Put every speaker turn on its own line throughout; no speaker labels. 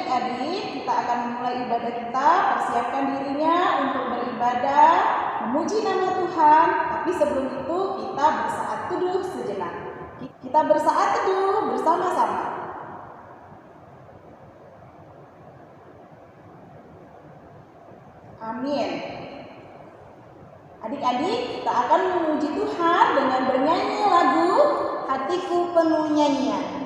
adik-adik, kita akan memulai ibadah kita. Persiapkan dirinya untuk beribadah, memuji nama Tuhan. Tapi sebelum itu kita bersaat teduh sejenak. Kita bersaat teduh bersama-sama. Amin. Adik-adik, kita akan memuji Tuhan dengan bernyanyi lagu Hatiku Penuh Nyanyian.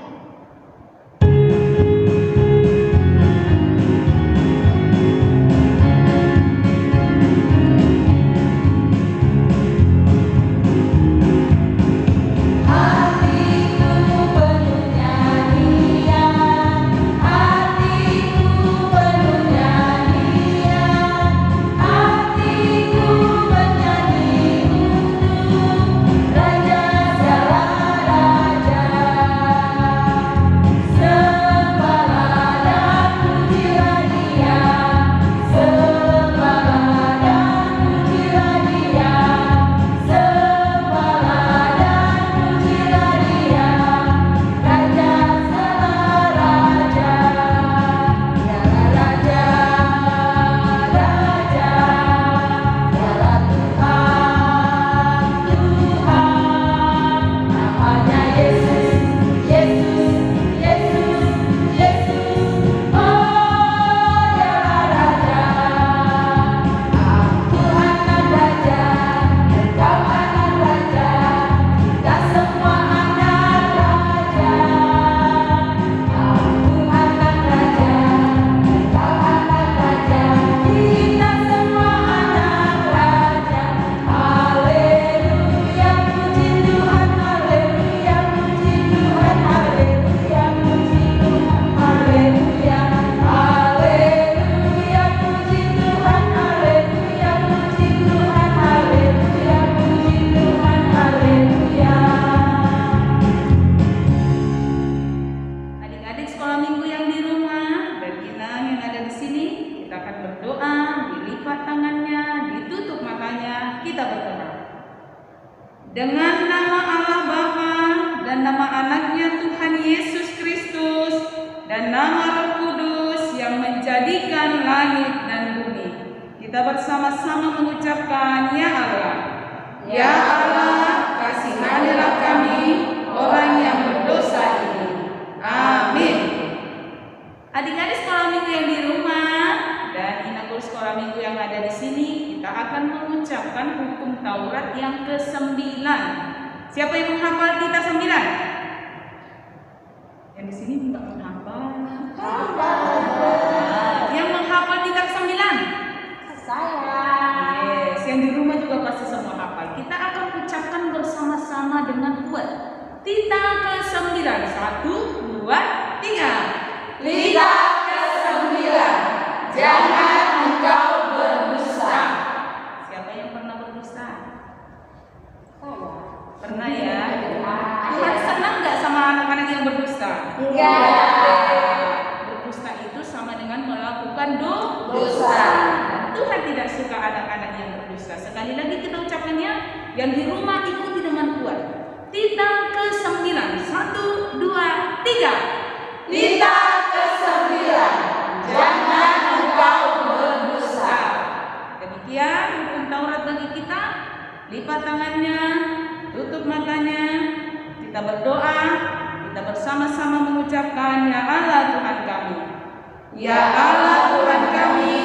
Dengan nama Allah Bapa dan nama anaknya Tuhan Yesus Kristus dan nama Roh Kudus yang menjadikan langit dan bumi, kita bersama-sama mengucapkan, Ya Allah, Ya Allah, kasihanilah kami orang yang berdosa ini. Amin. Adik-adik sekolah minggu yang di rumah dan inagul sekolah minggu yang ada di sini, kita akan mengucapkan hukum Taurat yang ke-9. Siapa yang menghafal kita 9? Yang di sini tidak menghafal. Yang menghafal kita 9?
Saya.
Yes, yang di rumah juga pasti semua hafal. Kita akan ucapkan bersama-sama dengan kuat. Tita ke-9. 1, 2, 3.
Tita ke-9. Jangan engkau berdusta.
Siapa yang pernah berdusta?
Saya.
Pernah ya? Tuhan senang nggak sama anak-anak yang berdusta?
Enggak.
Berdusta itu sama dengan melakukan
Dosa.
Tuhan tidak suka anak-anak yang berdusta. Sekali lagi kita ucapkannya, yang di rumah ikuti dengan kuat. Tita ke-9. 1, 2, 3.
Tita ke-9. Jangan engkau berdusta.
Demikian hukum Taurat bagi kita. Lipat tangannya, tutup matanya, kita berdoa, kita bersama-sama mengucapkan, Ya Allah Tuhan kami. Ya Allah Tuhan kami,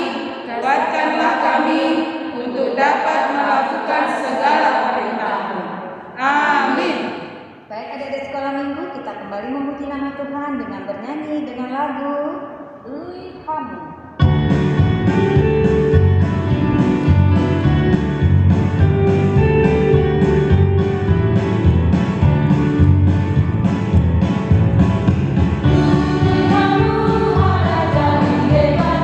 kuatkanlah kami untuk dapat melakukan segala perintah-Mu. Amin.
Baik adik-adik sekolah minggu, kita kembali memuji nama Tuhan dengan bernyanyi dengan lagu Ui Kami.
Haleluya, haleluya.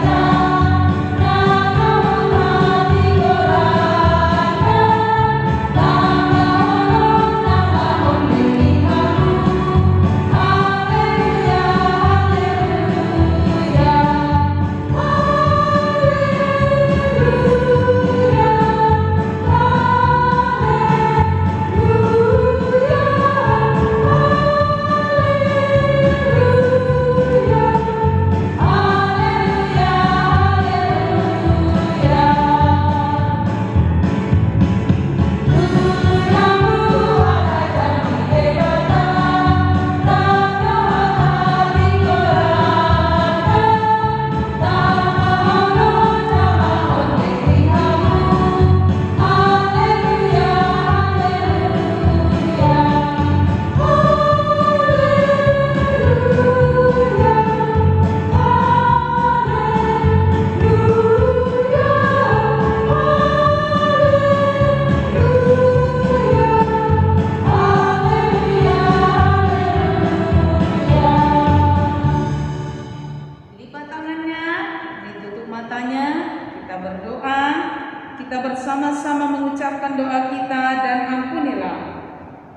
bersama-sama mengucapkan doa kita dan ampunilah.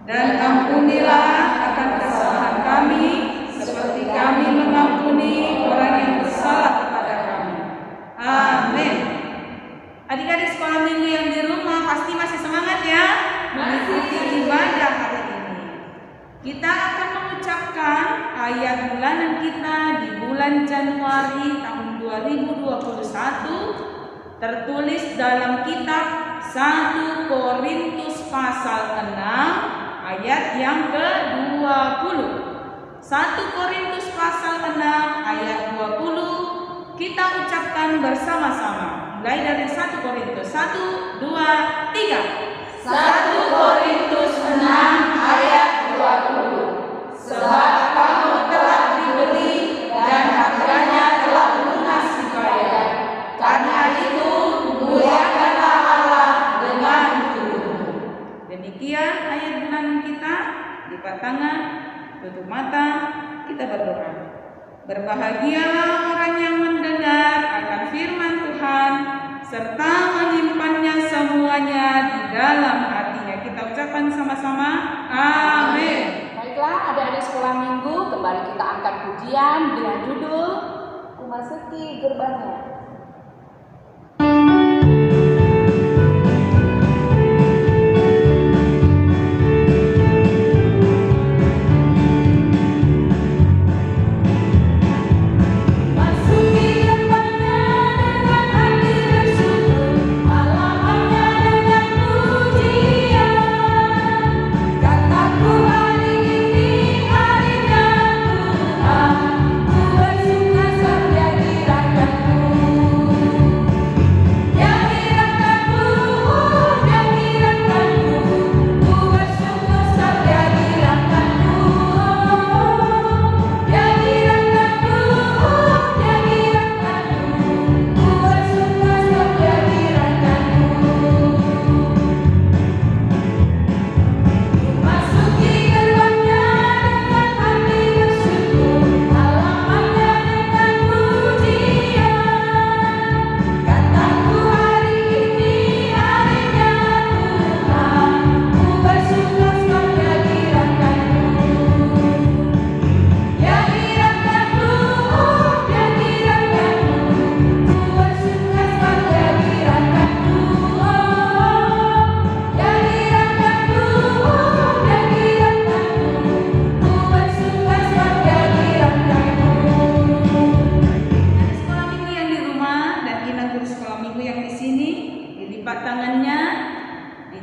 Dan ampunilah akan kesalahan kami, seperti kami mengampuni orang yang bersalah kepada kami. Amin. Adik-adik sekolah minggu yang di rumah pasti masih semangat ya? Masih ibadah hari ini. Kita akan mengucapkan ayat bulanan kita di bulan Januari tahun 2021 tertulis dalam kitab 1 Korintus pasal 6 ayat yang ke-20. 1 Korintus pasal 6 ayat 20 kita ucapkan bersama-sama. Mulai dari 1 Korintus 1, 2, 3.
1 Korintus 6 ayat 20. Sebab kamu telah dibeli dan harganya telah lunas dibayar. Karena itu muliakanlah Allah dengan tubuhmu.
Demikian ayat bulanan kita. Lipat tangan, tutup mata, kita berdoa. Berbahagialah orang yang mendengar akan firman Tuhan serta menyimpannya semuanya di dalam hatinya. Kita ucapkan sama-sama, amin.
Baiklah, adik-adik sekolah minggu, kembali kita angkat pujian dengan judul
Memasuki gerbangnya.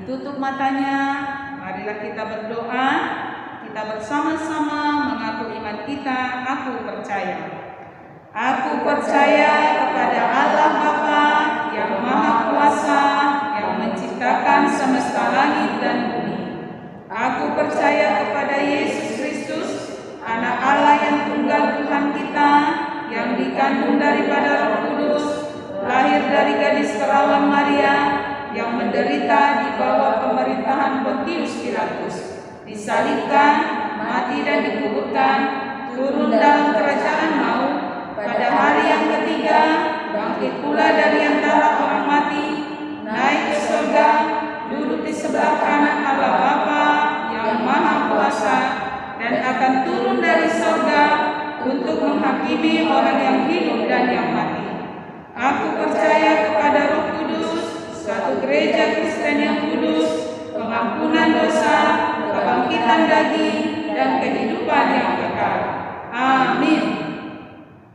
Tutup matanya, marilah kita berdoa. Kita bersama-sama mengaku iman kita. Aku percaya. Aku percaya kepada Allah Bapa yang Maha Kuasa, yang menciptakan semesta langit dan bumi. Aku percaya kepada Yesus Kristus, Anak Allah yang tunggal Tuhan kita, yang dikandung daripada Roh Kudus, lahir dari gadis perawan Maria, yang menderita di bawah pemerintahan Pontius Pilatus, disalibkan, mati dan dikuburkan, turun dalam kerajaan maut, pada hari yang ketiga bangkit pula dari antara orang mati, naik ke surga, duduk di sebelah kanan Allah Bapa yang Maha Kuasa, dan akan turun dari surga untuk menghakimi orang yang hidup dan yang mati. Aku percaya kepada Roh Kudus, satu gereja Kristen yang kudus, pengampunan dosa, kebangkitan daging, dan kehidupan yang kekal. Amin.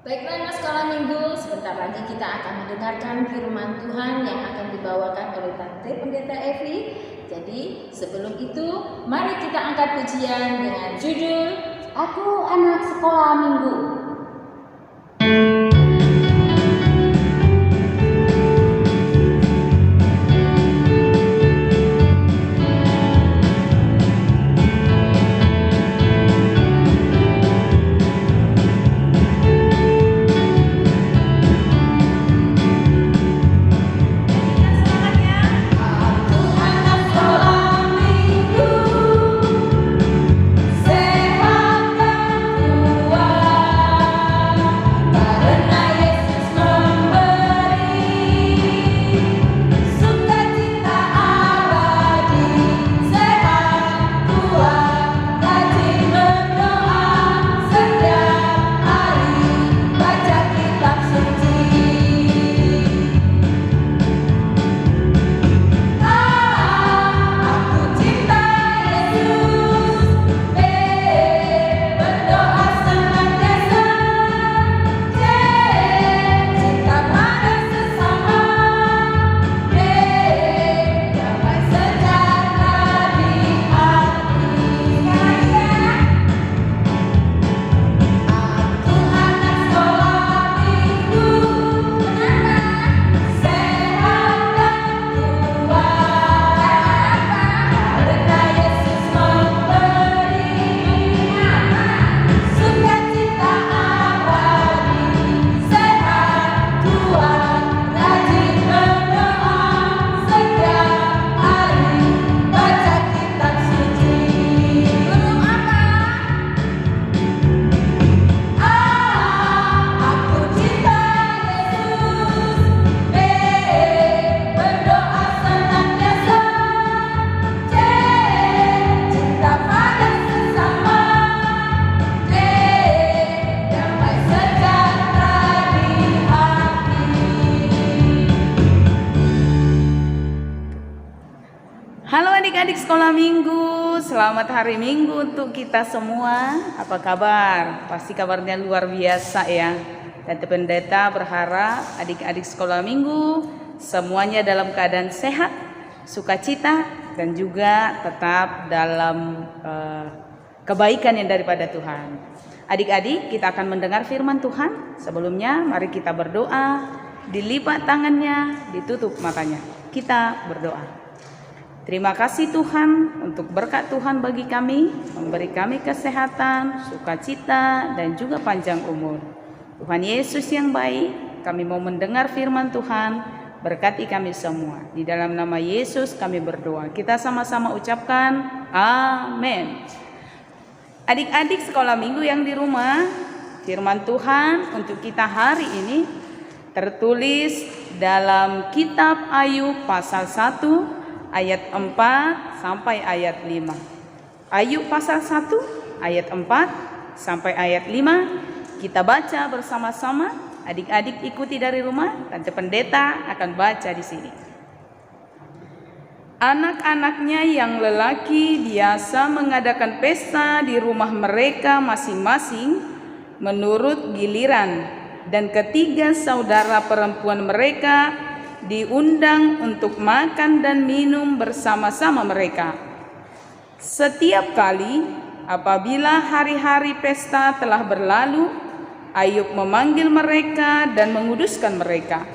Baiklah anak sekolah minggu, sebentar lagi kita akan mendengarkan firman Tuhan yang akan dibawakan oleh Tante Pendeta Evi. Jadi sebelum itu, mari kita angkat pujian dengan judul Aku Anak Sekolah Minggu.
Sehat dan kuat.
Adik-adik sekolah minggu, selamat hari Minggu untuk kita semua. Apa kabar? Pasti kabarnya luar biasa ya. Tante Pendeta berharap adik-adik sekolah minggu semuanya dalam keadaan sehat, sukacita, dan juga tetap dalam kebaikan yang daripada Tuhan. Adik-adik, kita akan mendengar firman Tuhan. Sebelumnya, mari kita berdoa. Dilipat tangannya, ditutup matanya. Kita berdoa. Terima kasih Tuhan untuk berkat Tuhan bagi kami, memberi kami kesehatan, sukacita, dan juga panjang umur. Tuhan Yesus yang baik, kami mau mendengar firman Tuhan, berkati kami semua. Di dalam nama Yesus kami berdoa. Kita sama-sama ucapkan amin. Adik-adik sekolah minggu yang di rumah, firman Tuhan untuk kita hari ini tertulis dalam kitab Ayub pasal 1 ayat 4 sampai ayat 5. Ayub pasal 1 ayat 4 sampai ayat 5. Kita baca bersama-sama. Adik-adik ikuti dari rumah. Tante Pendeta akan baca di sini. Anak-anaknya yang lelaki biasa mengadakan pesta di rumah mereka masing-masing menurut giliran, dan ketiga saudara perempuan mereka diundang untuk makan dan minum bersama-sama mereka. Setiap kali apabila hari-hari pesta telah berlalu, Ayub memanggil mereka dan menguduskan mereka.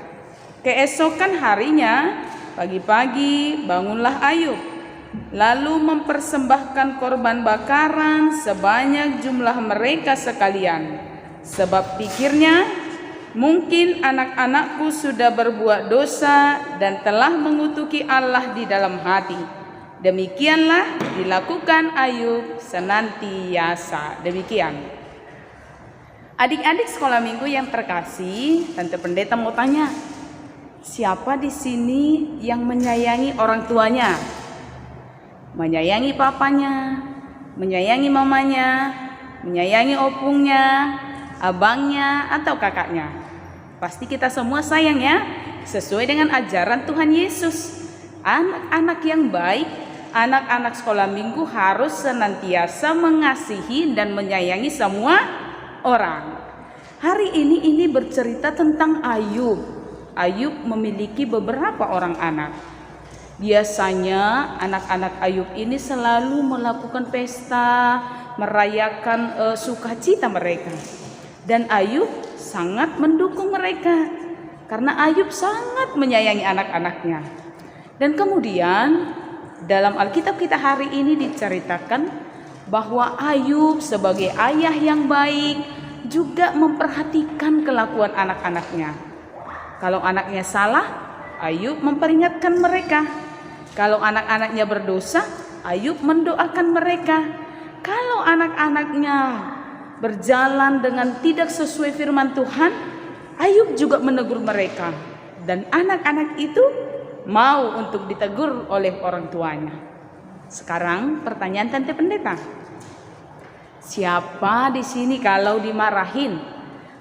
Keesokan harinya, pagi-pagi bangunlah Ayub, lalu mempersembahkan korban bakaran sebanyak jumlah mereka sekalian. Sebab pikirnya, mungkin anak-anakku sudah berbuat dosa dan telah mengutuki Allah di dalam hati. Demikianlah dilakukan Ayub senantiasa. Demikian. Adik-adik sekolah minggu yang terkasih, Tante Pendeta mau tanya, siapa di sini yang menyayangi orang tuanya? Menyayangi papanya, menyayangi mamanya, menyayangi opungnya, abangnya, atau kakaknya? Pasti kita semua sayang ya, sesuai dengan ajaran Tuhan Yesus. Anak-anak yang baik, anak-anak sekolah minggu harus senantiasa mengasihi dan menyayangi semua orang. Hari ini bercerita tentang Ayub. Ayub memiliki beberapa orang anak. Biasanya anak-anak Ayub ini selalu melakukan pesta, merayakan sukacita mereka. Dan Ayub sangat mendukung mereka karena Ayub sangat menyayangi anak-anaknya. Dan kemudian dalam Alkitab kita hari ini diceritakan bahwa Ayub sebagai ayah yang baik juga memperhatikan kelakuan anak-anaknya. Kalau anaknya salah, Ayub memperingatkan mereka. Kalau anak-anaknya berdosa, Ayub mendoakan mereka. Kalau anak-anaknya berjalan dengan tidak sesuai firman Tuhan, Ayub juga menegur mereka. Dan anak-anak itu mau untuk ditegur oleh orang tuanya. Sekarang pertanyaan Tante Pendeta. Siapa di sini kalau dimarahin,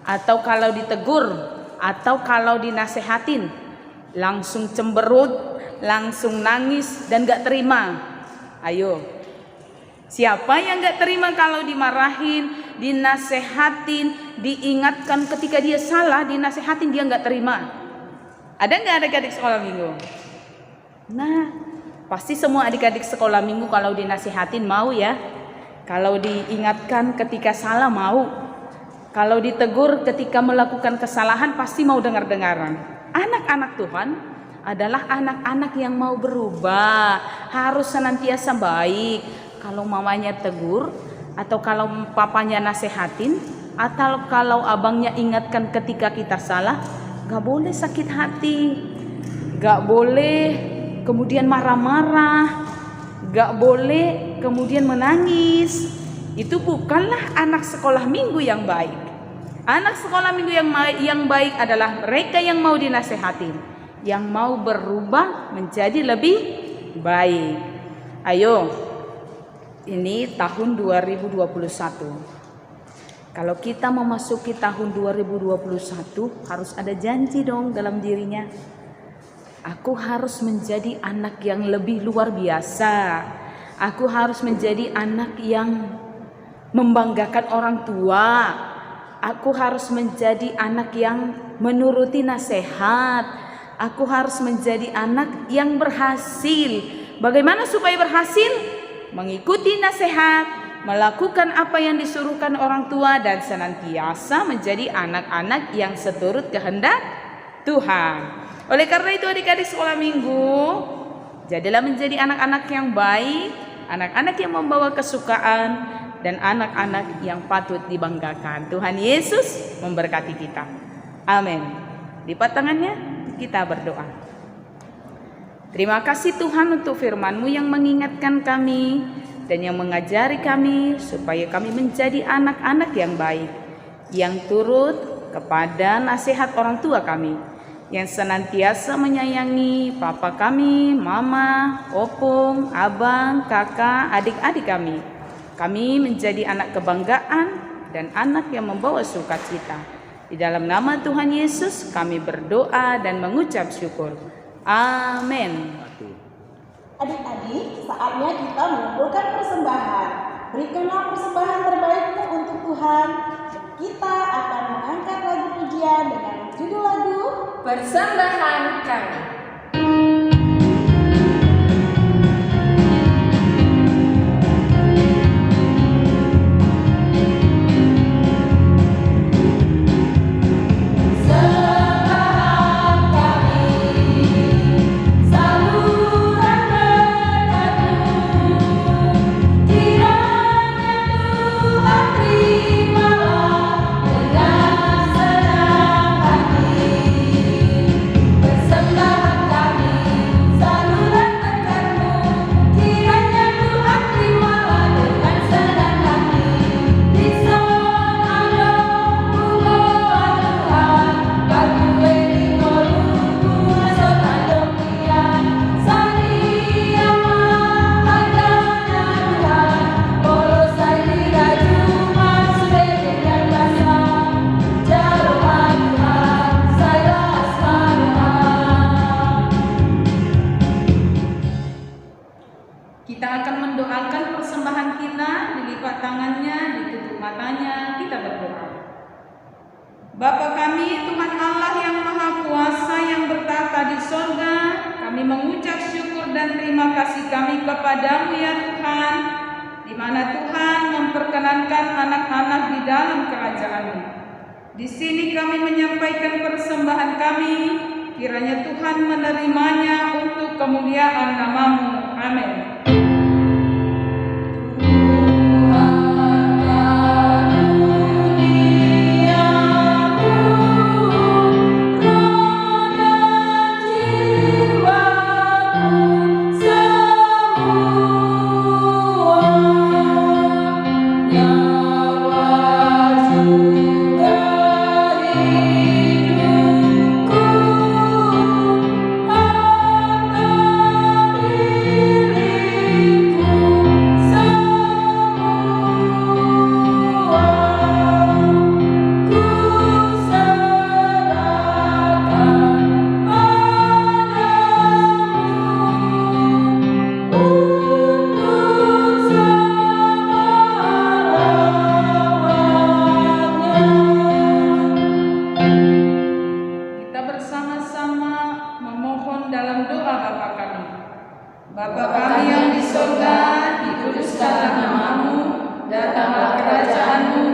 atau kalau ditegur, atau kalau dinasehatin, langsung cemberut, langsung nangis dan gak terima? Ayo. Siapa yang gak terima kalau dimarahin, dinasehatin, diingatkan ketika dia salah, dinasehatin dia gak terima? Ada gak adik-adik sekolah minggu? Nah, pasti semua adik-adik sekolah minggu kalau dinasehatin mau ya. Kalau diingatkan ketika salah mau. Kalau ditegur ketika melakukan kesalahan pasti mau dengar-dengaran. Anak-anak Tuhan adalah anak-anak yang mau berubah, harus senantiasa baik. Kalau mamanya tegur, atau kalau papanya nasehatin, atau kalau abangnya ingatkan ketika kita salah, gak boleh sakit hati, gak boleh kemudian marah-marah, gak boleh kemudian menangis. Itu bukanlah anak sekolah minggu yang baik. Anak sekolah minggu yang baik adalah mereka yang mau dinasehatin, yang mau berubah menjadi lebih baik. Ayo, ini tahun 2021. Kalau kita memasuki tahun 2021, harus ada janji dong dalam dirinya. Aku harus menjadi anak yang lebih luar biasa. Aku harus menjadi anak yang membanggakan orang tua. Aku harus menjadi anak yang menuruti nasihat. Aku harus menjadi anak yang berhasil. Bagaimana supaya berhasil? Mengikuti nasihat, melakukan apa yang disuruhkan orang tua, dan senantiasa menjadi anak-anak yang seturut kehendak Tuhan. Oleh karena itu adik-adik sekolah minggu, jadilah menjadi anak-anak yang baik, anak-anak yang membawa kesukaan, dan anak-anak yang patut dibanggakan. Tuhan Yesus memberkati kita. Amin. Lipat tangannya, kita berdoa. Terima kasih Tuhan untuk firman-Mu yang mengingatkan kami dan yang mengajari kami supaya kami menjadi anak-anak yang baik, yang turut kepada nasihat orang tua kami, yang senantiasa menyayangi papa kami, mama, opung, abang, kakak, adik-adik kami. Kami menjadi anak kebanggaan dan anak yang membawa sukacita. Di dalam nama Tuhan Yesus kami berdoa dan mengucap syukur. Amin.
Adik-adik, saatnya kita mengumpulkan persembahan. Berikanlah persembahan terbaikmu untuk Tuhan. Kita akan mengangkat lagu pujian dengan judul lagu
Persembahan kami.
Kita akan mendoakan persembahan kita, dilipat tangannya, ditutup matanya, kita berdoa. Bapa kami, Tuhan Allah yang Maha Kuasa yang bertata di sorga, kami mengucap syukur dan terima kasih kami kepadamu ya Tuhan, di mana Tuhan memperkenankan anak-anak di dalam kerajaan-Mu. Di sini kami menyampaikan persembahan kami, kiranya Tuhan menerimanya untuk kemuliaan nama-Mu. Amin. Bapa kami yang di sorga, dikuduskanlah nama-Mu, datanglah kerajaan-Mu,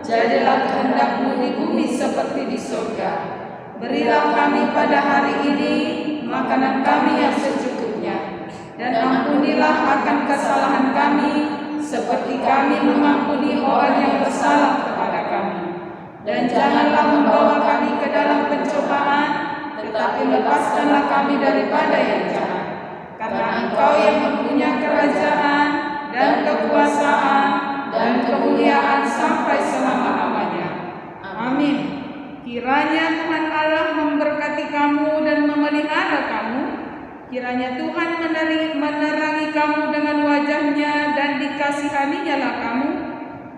jadilah kehendak-Mu di bumi seperti di sorga. Berilah kami pada hari ini makanan kami yang secukupnya, dan ampunilah akan kesalahan kami, seperti kami mengampuni orang yang bersalah kepada kami. Dan janganlah membawa kami ke dalam pencobaan, tetapi lepaskanlah kami daripada yang jahat. Karena Engkau yang mempunyai kerajaan dan kekuasaan dan kemuliaan sampai selama-lamanya. Amin. Kiranya Tuhan Allah memberkati kamu dan memelihara kamu. Kiranya Tuhan menerangi kamu dengan wajah-Nya dan dikasihani-Nya lah kamu.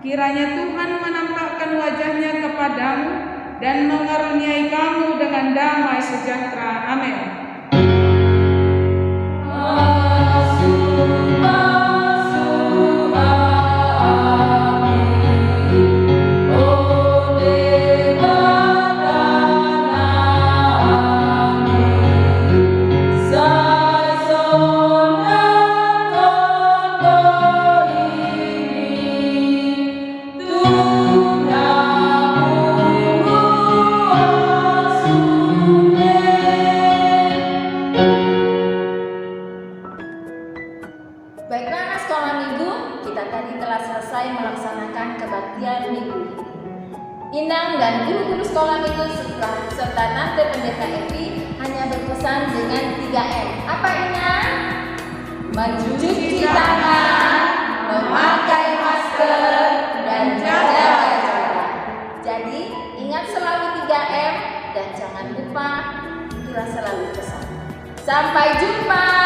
Kiranya Tuhan menampakkan wajah-Nya kepadamu dan mengaruniai kamu dengan damai sejahtera. Amin.
serta Tante Pendeta Evi hanya berpesan dengan 3M. Apa ingat? Mencuci tangan, memakai masker, dan jaga jarak. Jadi ingat selalu 3M dan jangan lupa itulah selalu pesan. Sampai jumpa.